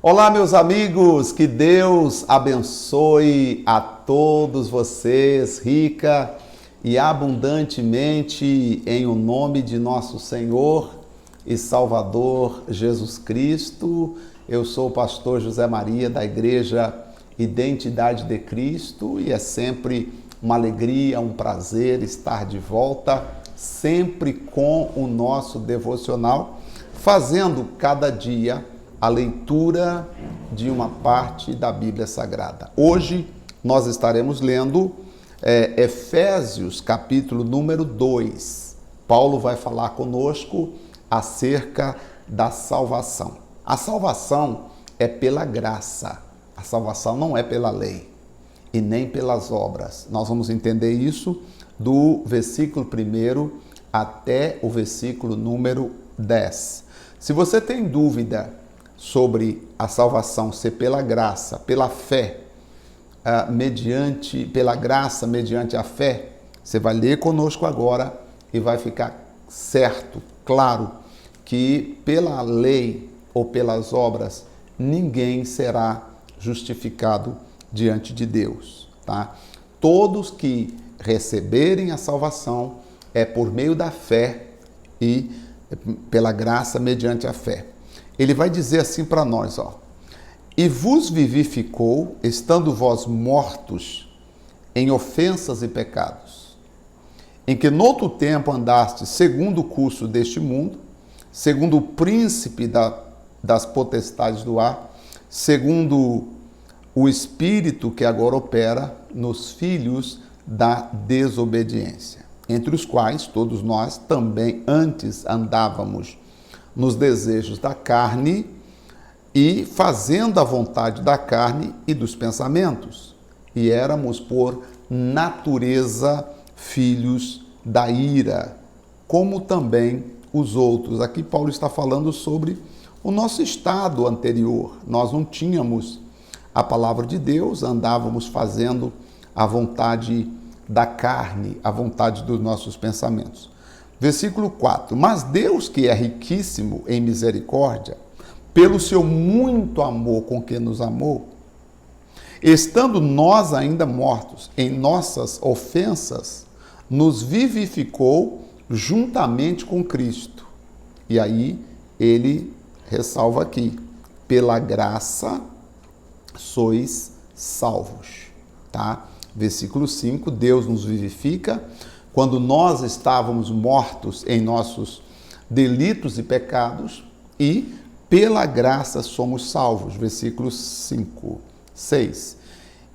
Olá, meus amigos, que Deus abençoe a todos vocês, rica e abundantemente, em o nome de nosso Senhor e Salvador Jesus Cristo. Eu sou o pastor José Maria, da Igreja Identidade de Cristo, e é sempre uma alegria, um prazer estar de volta, sempre com o nosso devocional, fazendo cada dia a leitura de uma parte da Bíblia Sagrada. Hoje nós estaremos lendo Efésios, capítulo número 2. Paulo vai falar conosco acerca da salvação. A salvação é pela graça. A salvação não é pela lei e nem pelas obras. Nós vamos entender isso do versículo 1 até o versículo número 10. Se você tem dúvida sobre a salvação ser pela graça, pela fé, pela graça mediante a fé, você vai ler conosco agora e vai ficar certo, claro, que pela lei ou pelas obras ninguém será justificado diante de Deus, tá? Todos que receberem a salvação é por meio da fé e pela graça mediante a fé. Ele vai dizer assim para nós, e vos vivificou, estando vós mortos em ofensas e pecados, em que noutro tempo andastes segundo o curso deste mundo, segundo o príncipe das potestades do ar, segundo o espírito que agora opera nos filhos da desobediência, entre os quais todos nós também antes andávamos nos desejos da carne e fazendo a vontade da carne e dos pensamentos. E éramos por natureza filhos da ira, como também os outros. Aqui Paulo está falando sobre o nosso estado anterior. Nós não tínhamos a palavra de Deus, andávamos fazendo a vontade da carne, a vontade dos nossos pensamentos. Versículo 4. Mas Deus, que é riquíssimo em misericórdia, pelo seu muito amor com que nos amou, estando nós ainda mortos em nossas ofensas, nos vivificou juntamente com Cristo. E aí ele ressalva aqui, pela graça sois salvos, tá? Versículo 5, Deus nos vivifica quando nós estávamos mortos em nossos delitos e pecados, e pela graça somos salvos. Versículos 5, 6.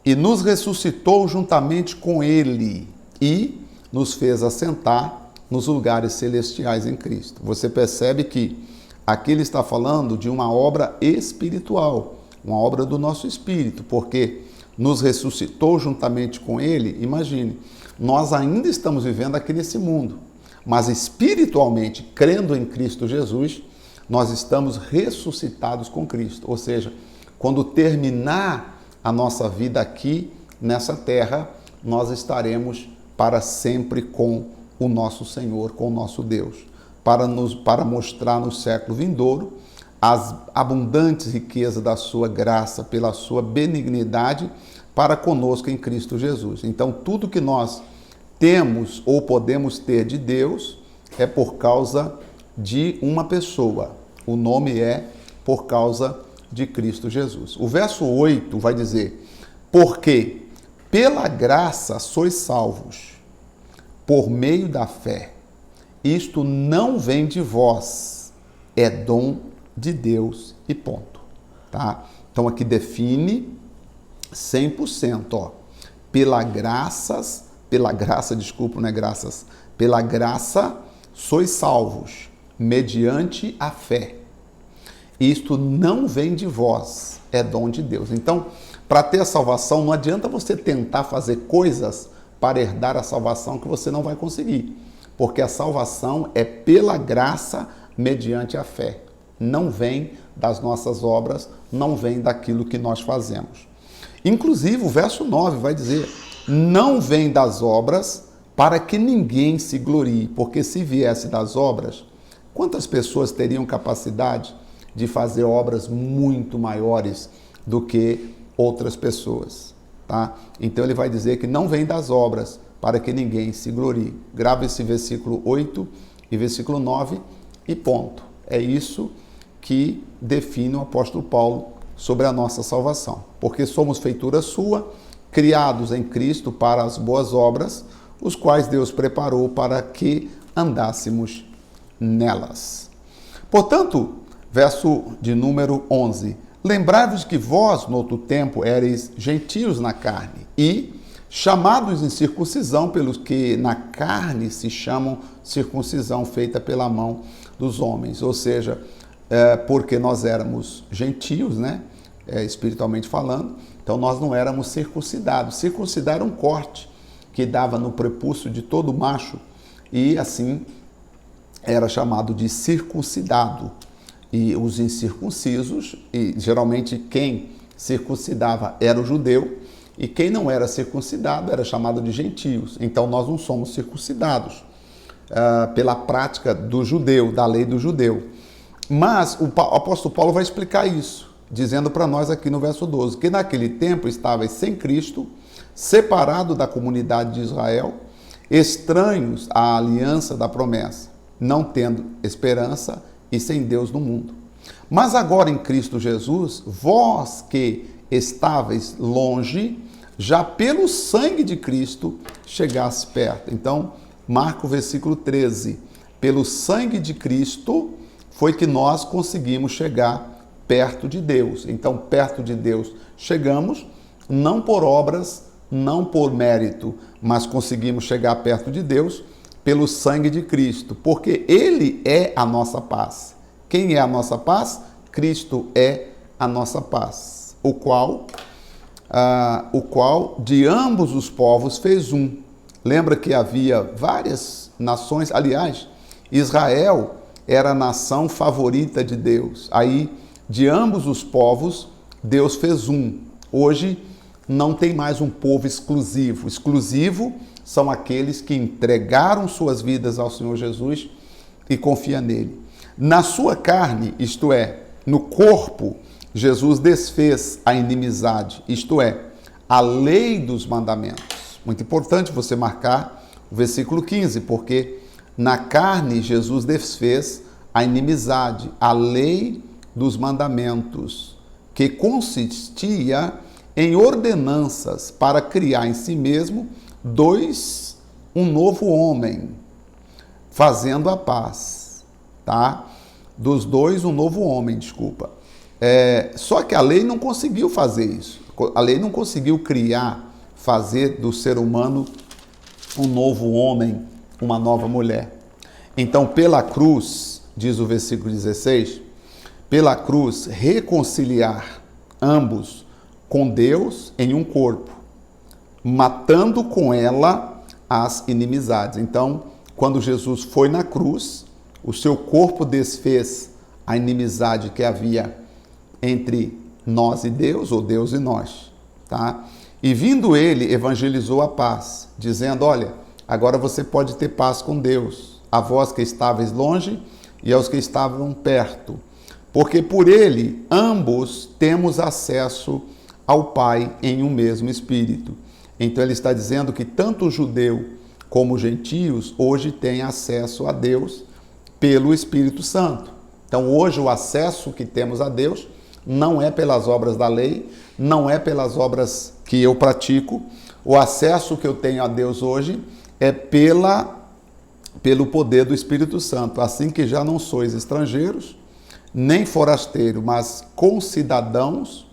E nos ressuscitou juntamente com Ele e nos fez assentar nos lugares celestiais em Cristo. Você percebe que aqui ele está falando de uma obra espiritual, uma obra do nosso espírito, porque nos ressuscitou juntamente com Ele. Imagine, nós ainda estamos vivendo aqui nesse mundo, mas espiritualmente, crendo em Cristo Jesus, nós estamos ressuscitados com Cristo. Ou seja, quando terminar a nossa vida aqui nessa terra, nós estaremos para sempre com o nosso Senhor, com o nosso Deus, para mostrar no século vindouro as abundantes riquezas da sua graça, pela sua benignidade para conosco em Cristo Jesus. Então, tudo que nós temos ou podemos ter de Deus é por causa de uma pessoa. O nome é por causa de Cristo Jesus. O verso 8 vai dizer, porque pela graça sois salvos, por meio da fé. Isto não vem de vós, é dom de Deus e ponto. Tá? Então aqui define 100%, pela graça sois salvos, mediante a fé. Isto não vem de vós, é dom de Deus. Então, para ter a salvação, não adianta você tentar fazer coisas para herdar a salvação que você não vai conseguir, porque a salvação é pela graça mediante a fé. Não vem das nossas obras, não vem daquilo que nós fazemos. Inclusive, o verso 9 vai dizer, não vem das obras para que ninguém se glorie, porque se viesse das obras, quantas pessoas teriam capacidade de fazer obras muito maiores do que outras pessoas, tá? Então ele vai dizer que não vem das obras para que ninguém se glorie. Grava esse versículo 8 e versículo 9 e ponto. É isso que define o apóstolo Paulo sobre a nossa salvação. Porque somos feitura sua, criados em Cristo para as boas obras, os quais Deus preparou para que andássemos nelas. Portanto, verso de número 11. Lembrai-vos que vós, no outro tempo, éreis gentios na carne e chamados em circuncisão pelos que na carne se chamam circuncisão feita pela mão dos homens. Ou seja, porque nós éramos gentios, né? Espiritualmente falando, então nós não éramos circuncidados. Circuncidar era um corte que dava no prepúcio de todo macho e assim era chamado de circuncidado. E os incircuncisos, e geralmente quem circuncidava era o judeu, e quem não era circuncidado era chamado de gentios. Então nós não somos circuncidados pela prática do judeu, da lei do judeu. Mas o apóstolo Paulo vai explicar isso, dizendo para nós aqui no verso 12, que naquele tempo estavais sem Cristo, separado da comunidade de Israel, estranhos à aliança da promessa, não tendo esperança e sem Deus no mundo. Mas agora em Cristo Jesus, vós que estáveis longe, já pelo sangue de Cristo chegaste perto. Então, marca o versículo 13. Pelo sangue de Cristo foi que nós conseguimos chegar perto de Deus. Então, perto de Deus chegamos, não por obras, não por mérito, mas conseguimos chegar perto de Deus pelo sangue de Cristo, porque Ele é a nossa paz. Quem é a nossa paz? Cristo é a nossa paz, o qual de ambos os povos fez um. Lembra que havia várias nações, aliás, Israel era a nação favorita de Deus. Aí, de ambos os povos, Deus fez um. Hoje, não tem mais um povo exclusivo. Exclusivo são aqueles que entregaram suas vidas ao Senhor Jesus e confiam nele. Na sua carne, isto é, no corpo, Jesus desfez a inimizade, isto é, a lei dos mandamentos. Muito importante você marcar o versículo 15, porque na carne Jesus desfez a inimizade, a lei dos mandamentos, que consistia em ordenanças para criar em si mesmo um novo homem, fazendo a paz, tá? Dos dois, um novo homem, desculpa. Só que a lei não conseguiu fazer isso. A lei não conseguiu fazer do ser humano um novo homem, uma nova mulher. Então, pela cruz, diz o versículo 16, pela cruz, reconciliar ambos com Deus em um corpo, matando com ela as inimizades. Então, quando Jesus foi na cruz, o seu corpo desfez a inimizade que havia entre nós e Deus, ou Deus e nós, tá? E vindo ele, evangelizou a paz, dizendo, olha, agora você pode ter paz com Deus, a vós que estáveis longe e aos que estavam perto, porque por ele ambos temos acesso ao Pai em um mesmo Espírito. Então ele está dizendo que tanto o judeu como os gentios hoje têm acesso a Deus pelo Espírito Santo. Então hoje o acesso que temos a Deus não é pelas obras da lei, não é pelas obras que eu pratico. O acesso que eu tenho a Deus hoje é pelo poder do Espírito Santo. Assim que já não sois estrangeiros, nem forasteiros, mas concidadãos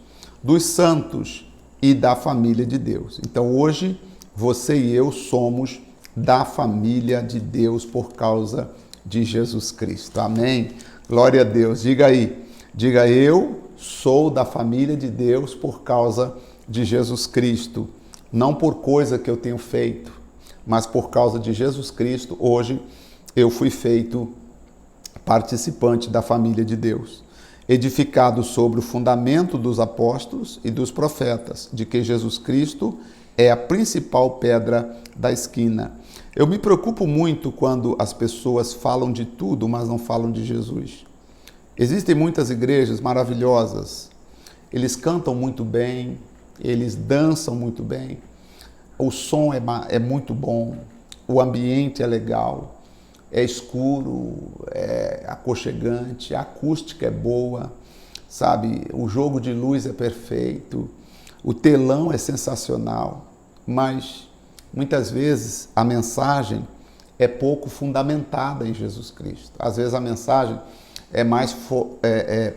dos santos e da família de Deus. Então hoje você e eu somos da família de Deus por causa de Jesus Cristo. Amém? Glória a Deus. Diga aí, diga eu sou da família de Deus por causa de Jesus Cristo. Não por coisa que eu tenho feito, mas por causa de Jesus Cristo, hoje eu fui feito participante da família de Deus, edificado sobre o fundamento dos apóstolos e dos profetas, de que Jesus Cristo é a principal pedra da esquina. Eu me preocupo muito quando as pessoas falam de tudo, mas não falam de Jesus. Existem muitas igrejas maravilhosas, eles cantam muito bem, eles dançam muito bem, o som é muito bom, o ambiente é legal, é escuro, é aconchegante, a acústica é boa, sabe? O jogo de luz é perfeito, o telão é sensacional, mas muitas vezes a mensagem é pouco fundamentada em Jesus Cristo. Às vezes a mensagem é mais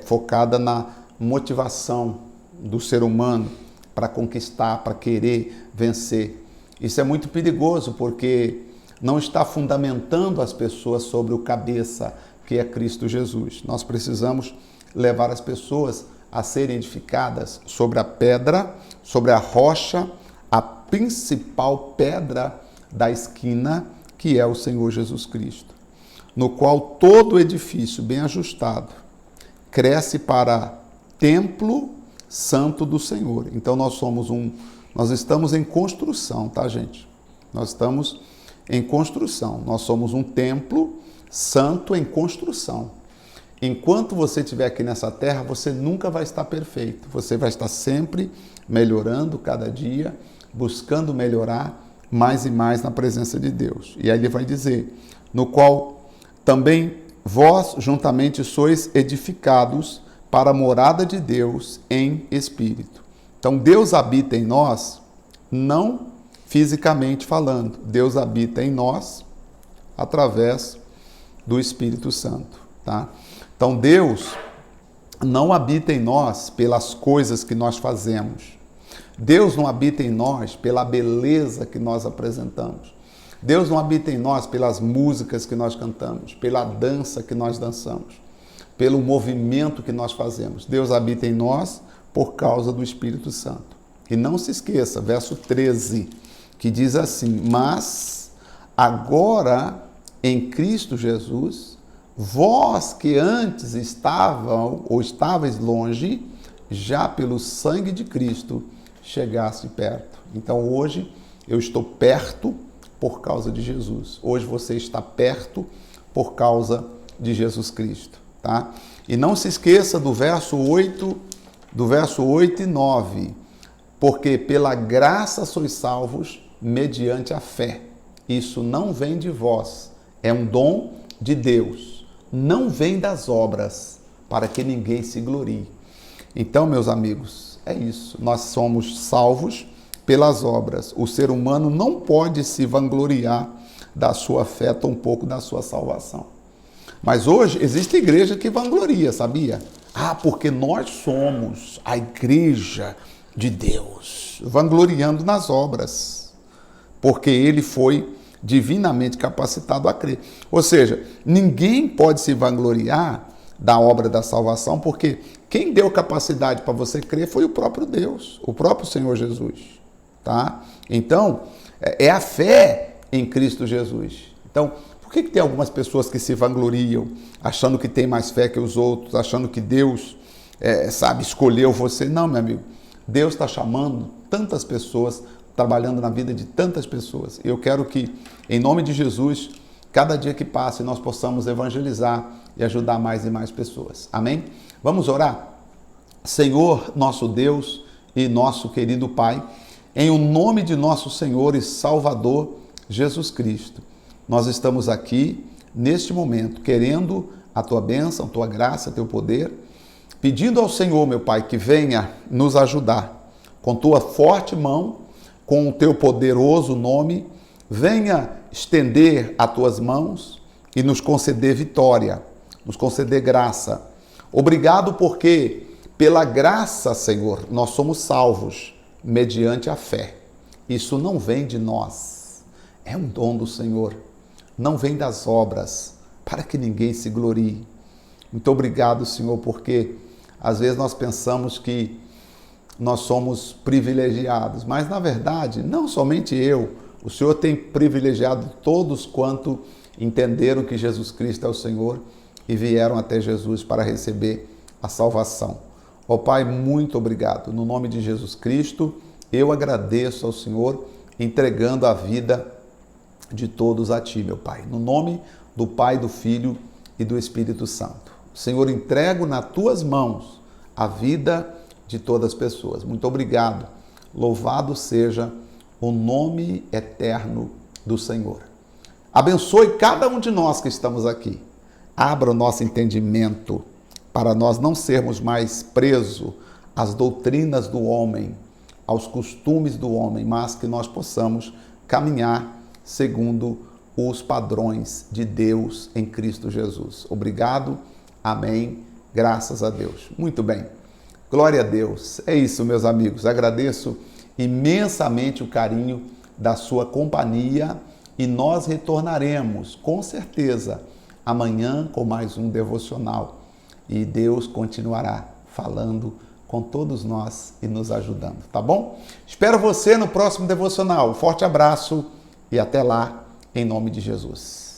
focada na motivação do ser humano para conquistar, para querer vencer. Isso é muito perigoso porque não está fundamentando as pessoas sobre o cabeça, que é Cristo Jesus. Nós precisamos levar as pessoas a serem edificadas sobre a pedra, sobre a rocha, a principal pedra da esquina, que é o Senhor Jesus Cristo, no qual todo edifício bem ajustado cresce para templo santo do Senhor. Então nós estamos em construção, tá, gente? Nós estamos em construção. Nós somos um templo santo em construção. Enquanto você estiver aqui nessa terra, você nunca vai estar perfeito. Você vai estar sempre melhorando cada dia, buscando melhorar mais e mais na presença de Deus. E aí ele vai dizer, no qual também vós juntamente sois edificados para a morada de Deus em espírito. Então Deus habita em nós, não fisicamente falando. Deus habita em nós através do Espírito Santo, tá? Então Deus não habita em nós pelas coisas que nós fazemos. Deus não habita em nós pela beleza que nós apresentamos. Deus não habita em nós pelas músicas que nós cantamos, pela dança que nós dançamos, pelo movimento que nós fazemos. Deus habita em nós por causa do Espírito Santo. E não se esqueça, verso 13, que diz assim, mas agora em Cristo Jesus, vós que antes estavais longe, já pelo sangue de Cristo chegaste perto. Então hoje eu estou perto por causa de Jesus. Hoje você está perto por causa de Jesus Cristo, tá? E não se esqueça do verso 8 e 9, porque pela graça sois salvos mediante a fé. Isso não vem de vós, é um dom de Deus, não vem das obras, para que ninguém se glorie. Então, meus amigos, é isso. Nós somos salvos pelas obras. O ser humano não pode se vangloriar da sua fé, tampouco da sua salvação. Mas hoje existe igreja que vangloria, sabia? Porque nós somos a igreja de Deus, vangloriando nas obras, porque ele foi divinamente capacitado a crer. Ou seja, ninguém pode se vangloriar da obra da salvação, porque quem deu capacidade para você crer foi o próprio Deus, o próprio Senhor Jesus, tá? Então, é a fé em Cristo Jesus. Então, por que tem algumas pessoas que se vangloriam, achando que tem mais fé que os outros, achando que Deus, escolheu você? Não, meu amigo. Deus está chamando tantas pessoas, trabalhando na vida de tantas pessoas. Eu quero que, em nome de Jesus, cada dia que passe, nós possamos evangelizar e ajudar mais e mais pessoas. Amém? Vamos orar? Senhor, nosso Deus e nosso querido Pai, em o nome de nosso Senhor e Salvador Jesus Cristo, nós estamos aqui, neste momento, querendo a Tua bênção, Tua graça, Teu poder, pedindo ao Senhor, meu Pai, que venha nos ajudar com Tua forte mão, com o Teu poderoso nome, venha estender as Tuas mãos e nos conceder vitória, nos conceder graça. Obrigado porque, pela graça, Senhor, nós somos salvos mediante a fé. Isso não vem de nós, é um dom do Senhor, não vem das obras, para que ninguém se glorie. Muito obrigado, Senhor, porque às vezes nós pensamos que nós somos privilegiados, mas na verdade, não somente eu, o Senhor tem privilegiado todos quanto entenderam que Jesus Cristo é o Senhor e vieram até Jesus para receber a salvação. Ó Pai, muito obrigado. No nome de Jesus Cristo, eu agradeço ao Senhor, entregando a vida de todos a Ti, meu Pai. No nome do Pai, do Filho e do Espírito Santo. Senhor, entrego nas tuas mãos a vida de todas as pessoas. Muito obrigado. Louvado seja o nome eterno do Senhor. Abençoe cada um de nós que estamos aqui. Abra o nosso entendimento para nós não sermos mais presos às doutrinas do homem, aos costumes do homem, mas que nós possamos caminhar segundo os padrões de Deus em Cristo Jesus. Obrigado. Amém. Graças a Deus. Muito bem. Glória a Deus. É isso, meus amigos. Agradeço imensamente o carinho da sua companhia e nós retornaremos, com certeza, amanhã com mais um devocional. E Deus continuará falando com todos nós e nos ajudando, tá bom? Espero você no próximo devocional. Forte abraço e até lá, em nome de Jesus.